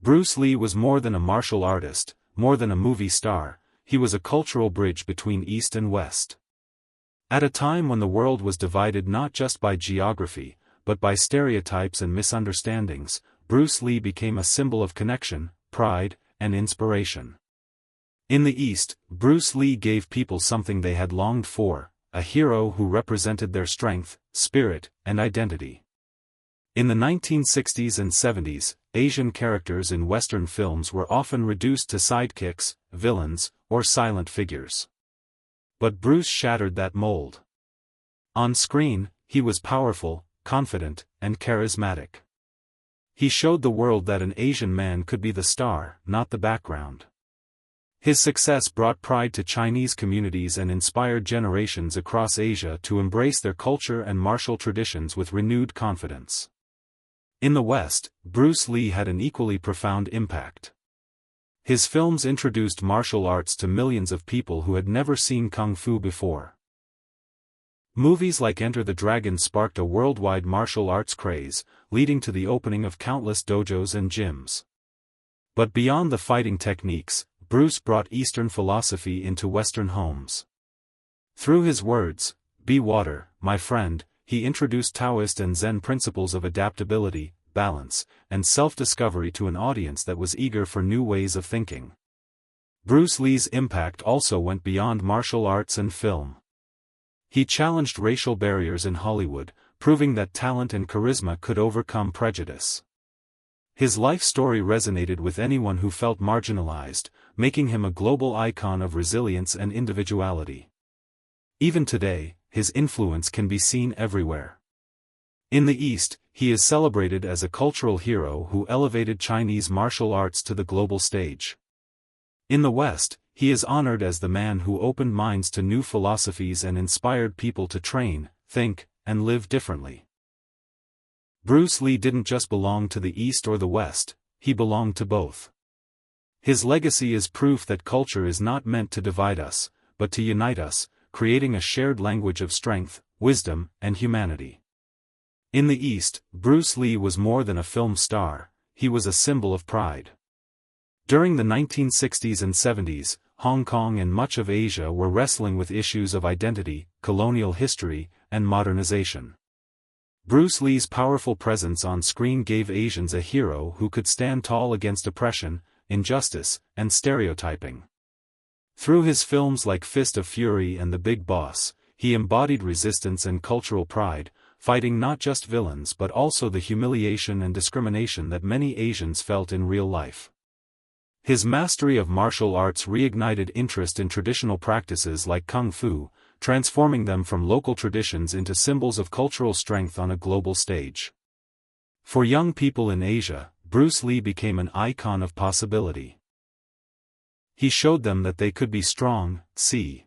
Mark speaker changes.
Speaker 1: Bruce Lee was more than a martial artist, more than a movie star, he was a cultural bridge between East and West. At a time when the world was divided not just by geography, but by stereotypes and misunderstandings, Bruce Lee became a symbol of connection, pride, and inspiration. In the East, Bruce Lee gave people something they had longed for, a hero who represented their strength, spirit, and identity. In the 1960s and 70s, Asian characters in Western films were often reduced to sidekicks, villains, or silent figures. But Bruce shattered that mold. On screen, he was powerful, confident, and charismatic. He showed the world that an Asian man could be the star, not the background. His success brought pride to Chinese communities and inspired generations across Asia to embrace their culture and martial traditions with renewed confidence. In the West, Bruce Lee had an equally profound impact. His films introduced martial arts to millions of people who had never seen kung fu before. Movies like Enter the Dragon sparked a worldwide martial arts craze, leading to the opening of countless dojos and gyms. But beyond the fighting techniques, Bruce brought Eastern philosophy into Western homes. Through his words, "Be water, my friend," he introduced Taoist and Zen principles of adaptability, balance, and self-discovery to an audience that was eager for new ways of thinking. Bruce Lee's impact also went beyond martial arts and film. He challenged racial barriers in Hollywood, proving that talent and charisma could overcome prejudice. His life story resonated with anyone who felt marginalized, making him a global icon of resilience and individuality. Even today, his influence can be seen everywhere. In the East, he is celebrated as a cultural hero who elevated Chinese martial arts to the global stage. In the West, he is honored as the man who opened minds to new philosophies and inspired people to train, think, and live differently. Bruce Lee didn't just belong to the East or the West, he belonged to both. His legacy is proof that culture is not meant to divide us, but to unite us, creating a shared language of strength, wisdom, and humanity. In the East, Bruce Lee was more than a film star, he was a symbol of pride. During the 1960s and 70s, Hong Kong and much of Asia were wrestling with issues of identity, colonial history, and modernization. Bruce Lee's powerful presence on screen gave Asians a hero who could stand tall against oppression, injustice, and stereotyping. Through his films like Fist of Fury and The Big Boss, he embodied resistance and cultural pride, fighting not just villains but also the humiliation and discrimination that many Asians felt in real life. His mastery of martial arts reignited interest in traditional practices like kung fu, transforming them from local traditions into symbols of cultural strength on a global stage. For young people in Asia, Bruce Lee became an icon of possibility. He showed them that they could be strong, see,